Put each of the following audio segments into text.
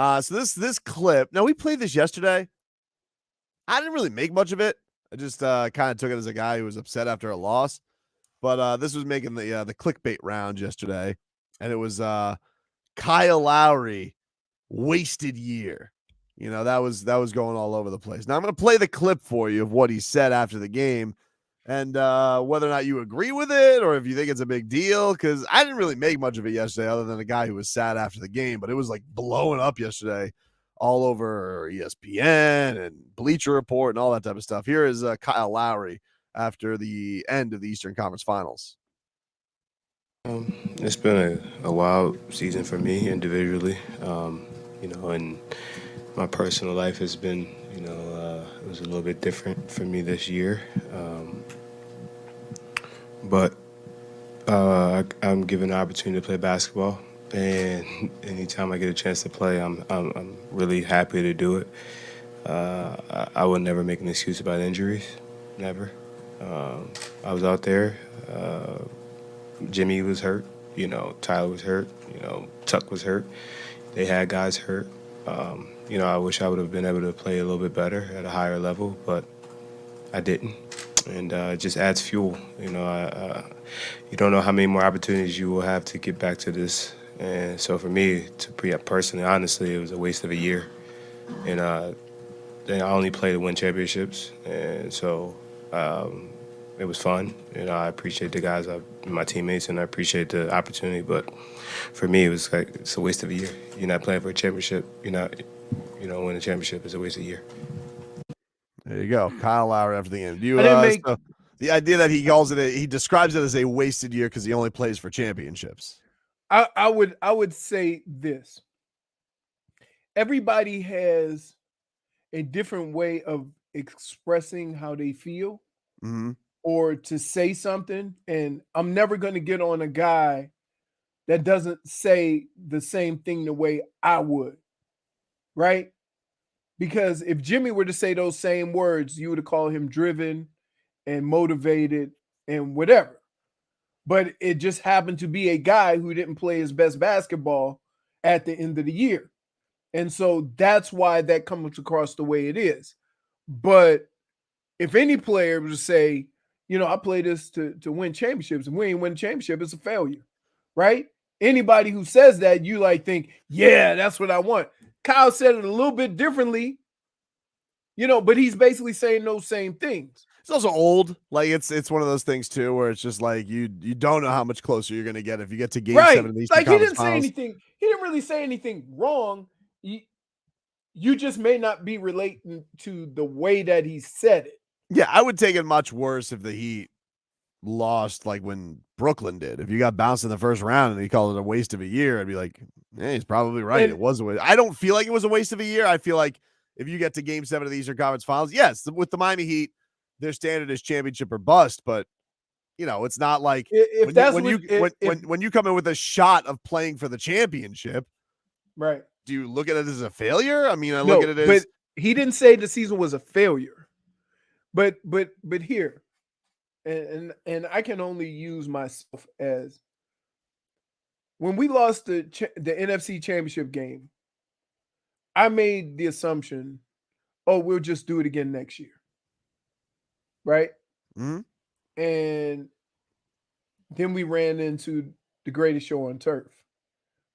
So this clip. Now we played this yesterday. I didn't really make much of it. I just kind of took it as a guy who was upset after a loss. But this was making the clickbait round yesterday, and it was Kyle Lowry wasted year. That was going all over the place. Now I'm going to play the clip for you of what he said after the game, and whether or not you agree with it or if you think it's a big deal. Because I didn't really make much of it yesterday, other than a guy who was sad after the game. But it was like blowing up yesterday, all over ESPN and Bleacher Report and all that type of stuff. Here is Kyle Lowry after the end of the Eastern Conference Finals. It's been a wild season for me individually, and my personal life has been, it was a little bit different for me this year. But I'm given the opportunity to play basketball, and anytime I get a chance to play, I'm really happy to do it. I would never make an excuse about injuries, never. I was out there. Jimmy was hurt. Tyler was hurt. Tuck was hurt. They had guys hurt. I wish I would have been able to play a little bit better at a higher level, but I didn't. And it just adds fuel. You don't know how many more opportunities you will have to get back to this. And so for me, personally, honestly, it was a waste of a year. And then I only play to win championships. And so it was fun. I appreciate the guys, my teammates, and I appreciate the opportunity. But for me, it was like it's a waste of a year. You're not playing for a championship. You're not, win a championship. It's a waste of a year. There you go, Kyle Lowry after the game. Do you I didn't make so the idea that he describes it as a wasted year because he only plays for championships? I would say this. Everybody has a different way of expressing how they feel or to say something. And I'm never going to get on a guy that doesn't say the same thing the way I would. Right? Because if Jimmy were to say those same words, you would have called him driven and motivated and whatever. But it just happened to be a guy who didn't play his best basketball at the end of the year. And so that's why that comes across the way it is. But if any player would say, I play this to win championships, and we ain't win a championship, it's a failure, right? Anybody who says that, you think, yeah, that's what I want. Kyle said it a little bit differently, but he's basically saying those same things. It's also old. Like it's one of those things too, where it's just like you don't know how much closer you're going to get if you get to Game 7 of these. Like he didn't say anything. He didn't really say anything wrong. You just may not be relating to the way that he said it. Yeah, I would take it much worse if the Heat lost like when Brooklyn did. If you got bounced in the first round and he called it a waste of a year, I'd be like, he's probably right. It was a waste. I don't feel like it was a waste of a year. I feel like if you get to Game 7 of the Eastern Conference Finals, yes, with the Miami Heat, their standard is championship or bust. But it's not like when you come in with a shot of playing for the championship, right? Do you look at it as a failure? I mean, I look at it as. But he didn't say the season was a failure. But here, and I can only use myself as when we lost the NFC Championship game, I made the assumption, we'll just do it again next year. Right? Mm-hmm. And then we ran into the greatest show on turf,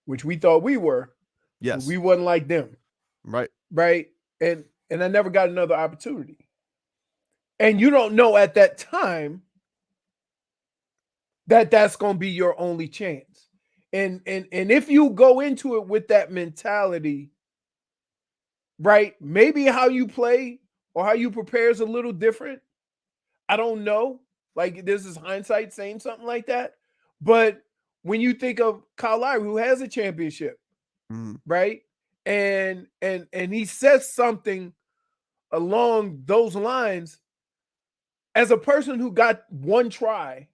which we thought we were. Yes. We wasn't like them. Right. Right? And I never got another opportunity. And you don't know at that time that that's going to be your only chance. And if you go into it with that mentality, right, maybe how you play or how you prepare is a little different. I don't know. Like, this is hindsight saying something like that. But when you think of Kyle Lowry, who has a championship, right, and he says something along those lines, as a person who got one try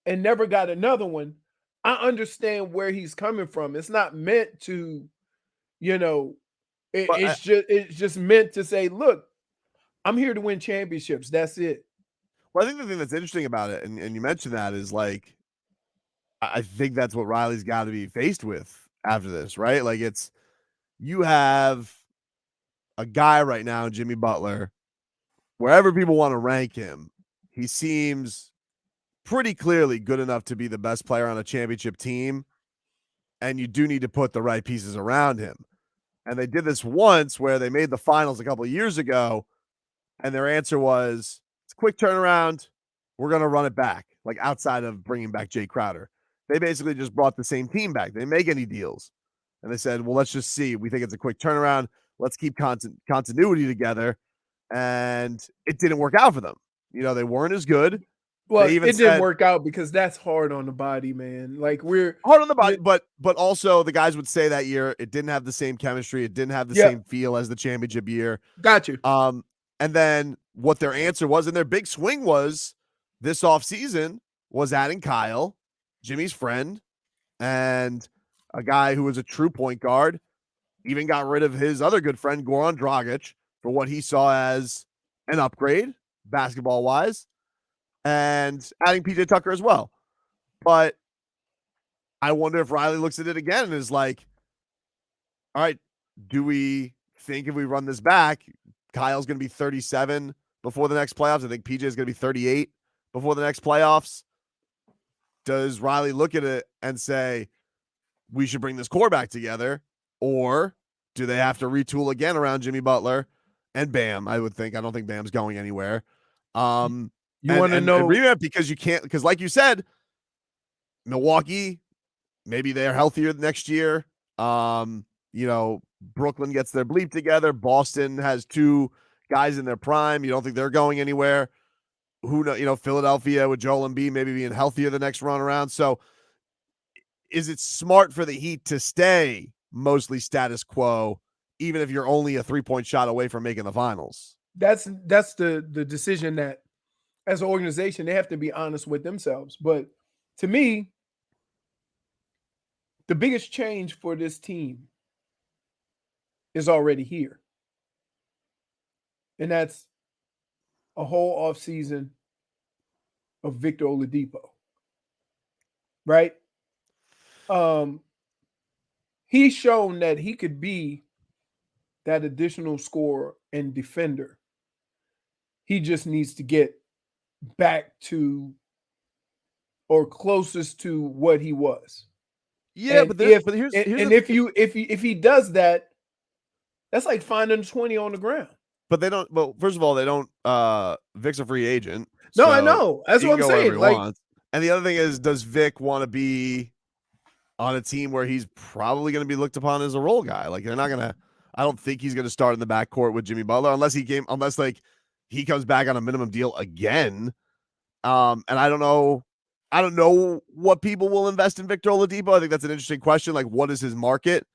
and never got another one, I understand where he's coming from. It's not meant to, it's just meant to say, look, I'm here to win championships. That's it. Well, I think the thing that's interesting about it, and you mentioned that, is like, I think that's what Riley's got to be faced with after this, right? Like, you have a guy right now, Jimmy Butler, wherever people want to rank him, he seems pretty clearly good enough to be the best player on a championship team. And you do need to put the right pieces around him. And they did this once where they made the finals a couple of years ago, and their answer was, it's a quick turnaround. We're going to run it back, like outside of bringing back Jay Crowder. They basically just brought the same team back. They didn't make any deals. And they said, well, let's just see. We think it's a quick turnaround. Let's keep continuity together. And it didn't work out for them. They weren't as good. Well, They even it didn't work out because that's hard on the body, man. Like, we're hard on the body, but also the guys would say that year it didn't have the same chemistry. It didn't have the same feel as the championship year. Got you. And then what their answer was, and their big swing was this offseason, was adding Kyle, Jimmy's friend, and a guy who was a true point guard. Even got rid of his other good friend, Goran Dragic, for what he saw as an upgrade, basketball-wise, and adding PJ Tucker as well. But I wonder if Riley looks at it again and is like, all right, do we think if we run this back, Kyle's going to be 37 before the next playoffs? I think PJ is going to be 38 before the next playoffs. Does Riley look at it and say, we should bring this core back together? Or do they have to retool again around Jimmy Butler and Bam? I would think. I don't think Bam's going anywhere. You want to know? And because you can't, because like you said, Milwaukee, maybe they're healthier next year. Brooklyn gets their bleep together. Boston has two guys in their prime. You don't think they're going anywhere. Who knows? Philadelphia with Joel Embiid maybe being healthier the next run around. So is it smart for the Heat to stay mostly status quo, even if you're only a 3-point shot away from making the finals? That's the decision that, as an organization, they have to be honest with themselves. But to me, the biggest change for this team is already here. And that's a whole offseason of Victor Oladipo. Right? He's shown that he could be that additional scorer and defender. He just needs to get back to or closest to what he was. Yeah, and but here's if he does that, that's like finding 20 on the ground. But they don't. Well, first of all, they don't. Vic's a free agent. No, I know. That's what I'm saying. Like, and the other thing is, does Vic want to be on a team where he's probably going to be looked upon as a role guy? Like, they're not going to. I don't think he's going to start in the backcourt with Jimmy Butler unless he comes back on a minimum deal again. And I don't know. I don't know what people will invest in Victor Oladipo. I think that's an interesting question. Like, what is his market?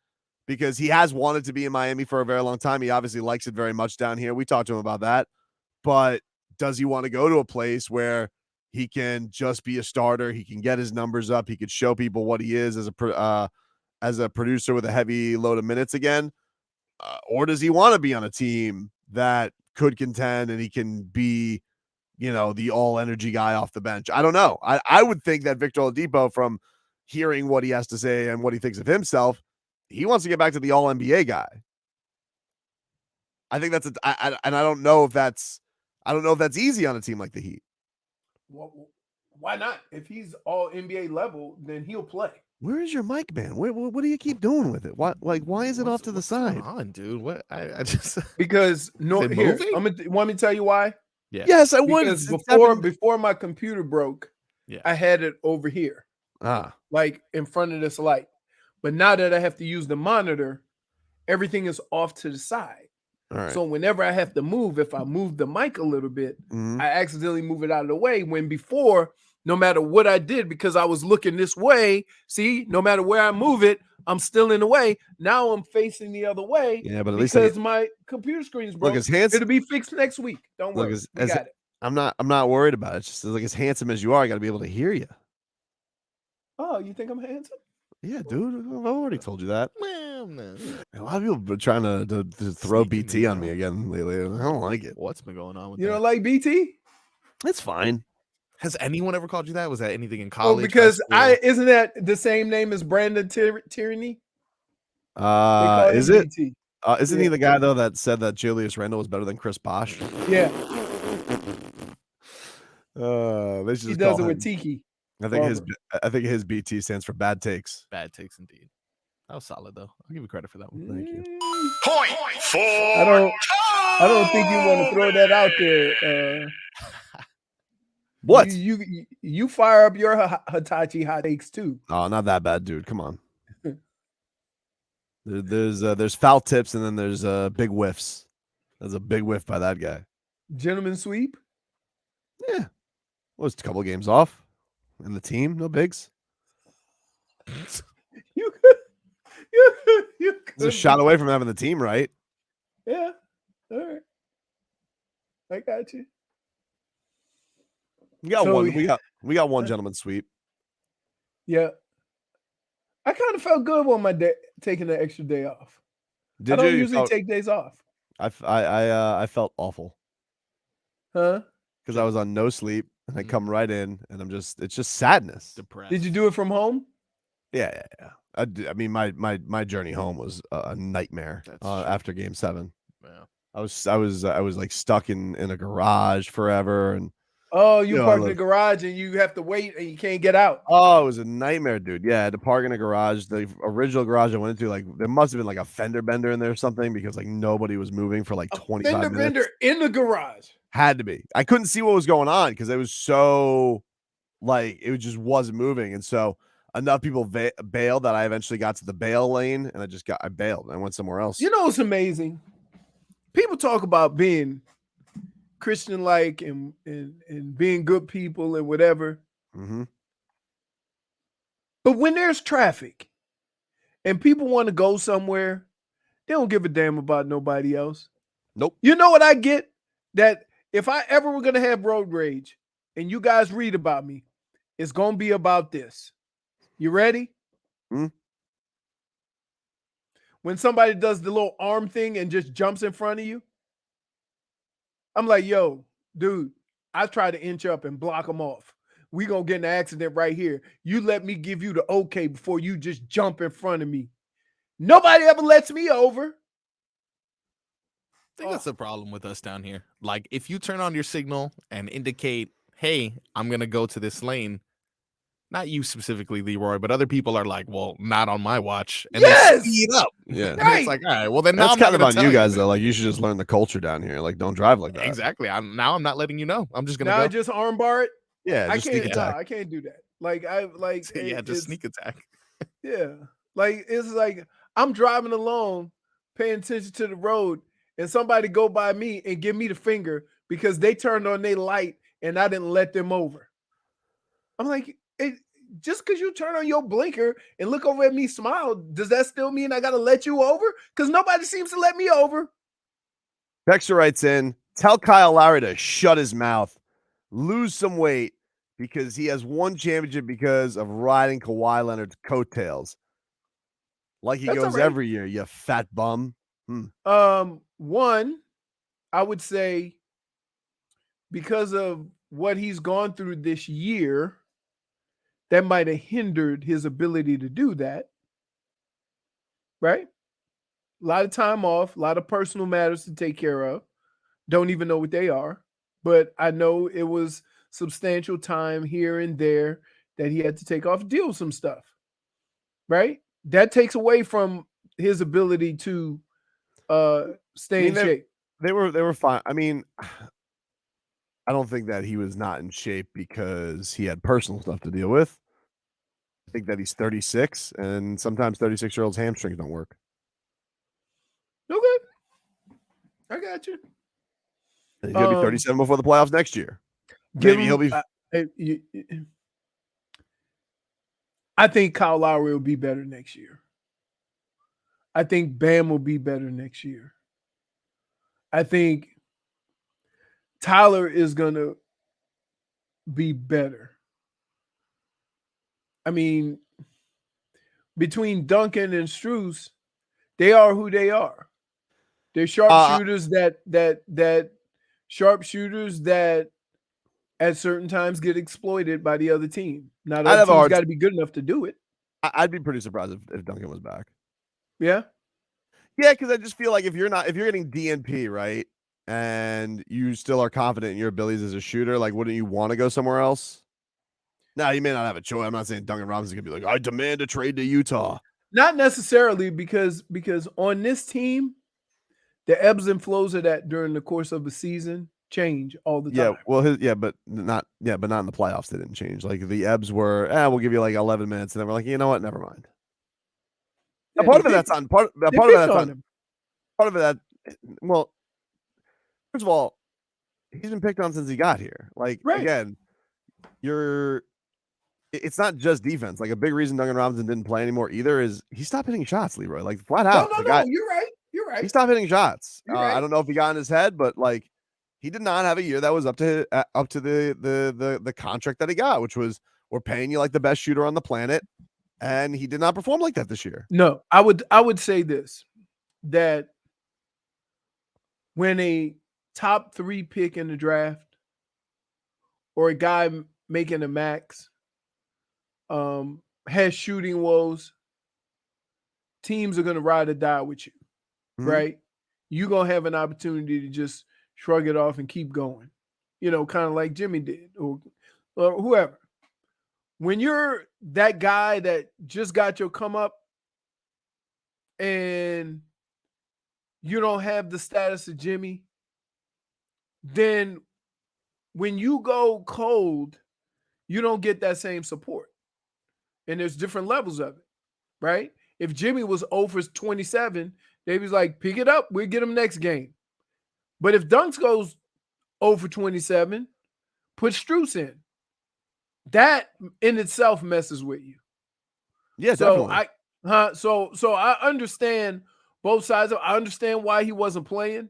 Because he has wanted to be in Miami for a very long time. He obviously likes it very much down here. We talked to him about that. But does he want to go to a place where he can just be a starter? He can get his numbers up. He could show people what he is as a producer with a heavy load of minutes again. Or does he want to be on a team that could contend and he can be, the all energy guy off the bench? I don't know. I would think that Victor Oladipo, from hearing what he has to say and what he thinks of himself, he wants to get back to the all NBA guy. I think and I don't know if that's easy on a team like the Heat. Well, why not? If he's all NBA level, then he'll play. Where is your mic, man? What do you keep doing with it? Why is it off to the side? Going on, dude? What? I just because here. Want me to tell you why? Yeah. Yes, I would. Before my computer broke, I had it over here, like in front of this light. But now that I have to use the monitor, everything is off to the side. All right. So whenever I have to move, if I move the mic a little bit, I accidentally move it out of the way. When before, no matter what I did, because I was looking this way, see, no matter where I move it, I'm still in the way. Now I'm facing the other way. Yeah, but at least because my computer screen's broke. It'll be fixed next week. Don't worry. We got it. I'm not worried about it. It's just like, as handsome as you are, I got to be able to hear you. Oh, you think I'm handsome? Yeah, dude. I've already told you that. Well, no. A lot of people have been trying to throw BT on me again lately. I don't like it. What's been going on with you that? don't like BT? It's fine. Has anyone ever called you that? Was that anything in college? Well, because isn't that the same name as Brandon Tyranny? Is it? BT. Isn't he the guy though that said that Julius Randle was better than Chris Bosh? Yeah. They should He just does call it with him. Tiki. I think his BT stands for bad takes. Bad takes indeed. That was solid though. I'll give you credit for that one. Thank you. Point for I don't think you want to throw that out there. What? You fire up your Hitachi hot takes too. Oh, not that bad, dude. Come on. There's foul tips and then there's big whiffs. There's a big whiff by that guy. Gentleman sweep. Yeah, well, it's a couple games off, and the team no bigs. You It's a shot away from having the team right. Yeah. All right. I got you. We got one. We got one gentleman sweep. Yeah. I kind of felt good on my day taking the extra day off. Did I don't you? usually take days off. I felt awful. Huh? Because I was on no sleep and I come right in and it's just sadness. Depressed. Did you do it from home? Yeah. I mean, my journey home was a nightmare after Game 7. Yeah. I was like stuck in a garage forever, and you parked in the garage and you have to wait and you can't get out. Oh, it was a nightmare, dude. Yeah, I had to park in a garage. The original garage I went into, like, there must have been like a fender bender in there or something because like nobody was moving for like 25 minutes. Fender bender in the garage. Had to be. I couldn't see what was going on because it was so like it just wasn't moving, and so enough people bailed that I eventually got to the bail lane, and I bailed. I went somewhere else. You know, it's amazing. People talk about being Christian-like and being good people and whatever. Mm-hmm. But when there's traffic and people want to go somewhere, they don't give a damn about nobody else. Nope. You know what I get? That if I ever were going to have road rage and you guys read about me, it's going to be about this. You ready? Mm-hmm. When somebody does the little arm thing and just jumps in front of you, I'm like, yo, dude, I try to inch up and block them off. We going to get in an accident right here. You let me give you the okay before you just jump in front of me. Nobody ever lets me over. I think that's the problem with us down here. Like, if you turn on your signal and indicate, hey, I'm going to go to this lane, not you specifically, Leroy, but other people are like, well, not on my watch. And they speed up. Yeah. And it's like, all right, well, then now that's I'm not kind of on tell you guys, though. Like, you should just learn the culture down here. Like, don't drive like that. Exactly. I'm not letting you know. I'm just going to Now go. I just armbar it. Yeah, I just sneak can't. attack. I can't do that. Like just sneak attack. Yeah, like it's like I'm driving along, paying attention to the road, and somebody go by me and give me the finger because they turned on their light and I didn't let them over. I'm like, just because you turn on your blinker and look over at me, smile, does that still mean I got to let you over? Because nobody seems to let me over. Dexter writes in, tell Kyle Lowry to shut his mouth, lose some weight because he has won championship because of riding Kawhi Leonard's coattails. Like he goes every year, you fat bum. One, I would say because of what he's gone through this year, that might have hindered his ability to do that. Right? A lot of time off, a lot of personal matters to take care of. Don't even know what they are. But I know it was substantial time here and there that he had to take off, deal with some stuff. Right? That takes away from his ability to stay in shape. They were fine. I mean, I don't think that he was not in shape because he had personal stuff to deal with. I think that he's 36, and sometimes 36-year-olds' hamstrings don't work. Okay. I got you. He's going to be 37 before the playoffs next year. Maybe he'll be... I think Kyle Lowry will be better next year. I think Bam will be better next year. I think Tyler is going to be better. I mean, between Duncan and Strus, they are who they are. They're sharpshooters that at certain times get exploited by the other team. Now, the other team's got to be good enough to do it. I'd be pretty surprised if Duncan was back. Yeah. Yeah, because I just feel like if you're getting DNP, right, and you still are confident in your abilities as a shooter, like, wouldn't you want to go somewhere else? Now, you may not have a choice. I'm not saying Duncan Robinson's gonna be like, I demand a trade to Utah. Not necessarily because on this team, the ebbs and flows of that during the course of the season change all the Yeah, time. well, but not in the playoffs. They didn't change. Like the ebbs were, we'll give you like 11 minutes, and then we're like, you know what? Never mind. Yeah, Part of it that's on part of they it picked that's on on him. part of it that. Well, first of all, he's been picked on since he got here. Like Right. again, it's not just defense. Like a big reason Duncan Robinson didn't play anymore either is he stopped hitting shots, Leroy. Like flat out. No. You're right. He stopped hitting shots. You're right. I don't know if he got in his head, but like he did not have a year that was up to the contract that he got, which was we're paying you like the best shooter on the planet, and he did not perform like that this year. No, I would say this, that when a top 3 pick in the draft or a guy making a max has shooting woes, teams are going to ride or die with you, right? You're going to have an opportunity to just shrug it off and keep going, kind of like Jimmy did or whoever. When you're that guy that just got your come up and you don't have the status of Jimmy, then when you go cold, you don't get that same support. And there's different levels of it, right? If Jimmy was 0 for 27, they was like, pick it up, we'll get him next game. But if Dunks goes 0 for 27, put Strus in. That in itself messes with you. Yeah, so definitely. So I understand both sides. I understand why he wasn't playing.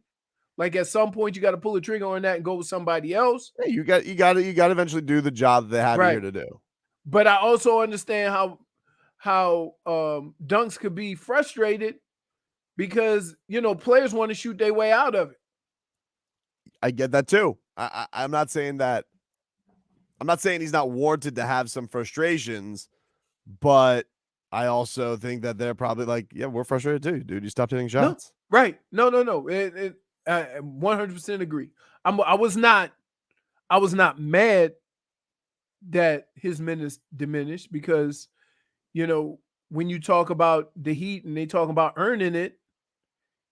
Like at some point, you got to pull the trigger on that and go with somebody else. Yeah, you got to eventually do the job that they have you here to do. But I also understand how Dunks could be frustrated because players want to shoot their way out of it. I get that too. I'm not saying that. I'm not saying he's not warranted to have some frustrations, but I also think that they're probably like, yeah, we're frustrated too, dude. You stopped hitting shots. No, right? No. I 100% agree. I was not mad that his minutes diminished because, when you talk about the Heat and they talk about earning it,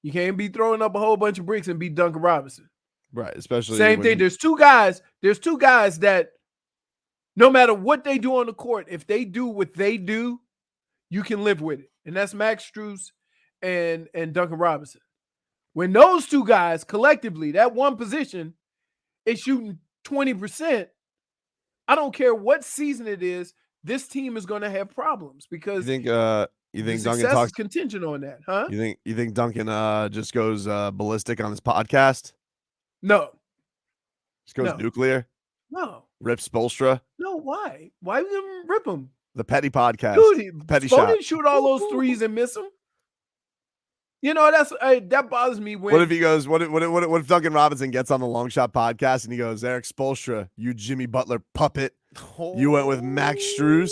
you can't be throwing up a whole bunch of bricks and beat Duncan Robinson. Right. Especially same thing. There's two guys that no matter what they do on the court, if they do what they do, you can live with it. And that's Max Strus and Duncan Robinson. When those two guys collectively, that one position is shooting 20%, I don't care what season it is, this team is going to have problems because you think Duncan talks contingent on that, huh? You think Duncan just goes ballistic on his podcast? No. Just goes nuclear? No. Rips Spoelstra? No, why? Why would you rip him? The petty podcast. Dude, petty Spo shot. didn't shoot all those threes and miss them. That bothers me. When what if he goes? What if Duncan Robinson gets on the Long Shot podcast and he goes, Eric Spoelstra, you Jimmy Butler puppet, you went with Max Strus.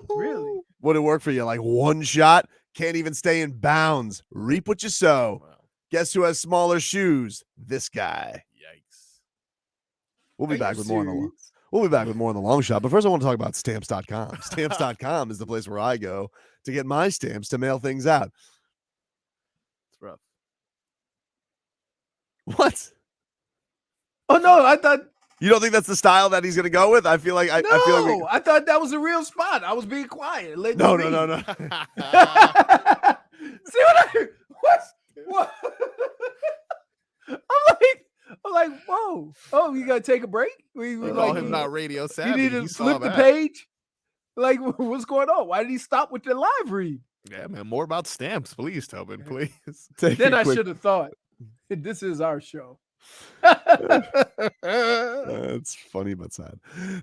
Really? Would it work for you? Like one shot, can't even stay in bounds. Reap what you sow. Wow. Guess who has smaller shoes? This guy. Yikes. We'll be back with more on the Long Shot. But first, I want to talk about Stamps.com. Stamps.com is the place where I go to get my stamps to mail things out. It's rough. What? Oh no, I thought. You don't think that's the style that he's going to go with? I feel like I thought that was a real spot. I was being quiet. No. See what? I'm like, whoa. Oh, you gotta take a break? Call him not radio savvy. You need to flip the page? Like, what's going on? Why did he stop with the live read? Yeah, man. More about stamps, please, Tobin, please. Then I should have thought, this is our show. It's funny but sad.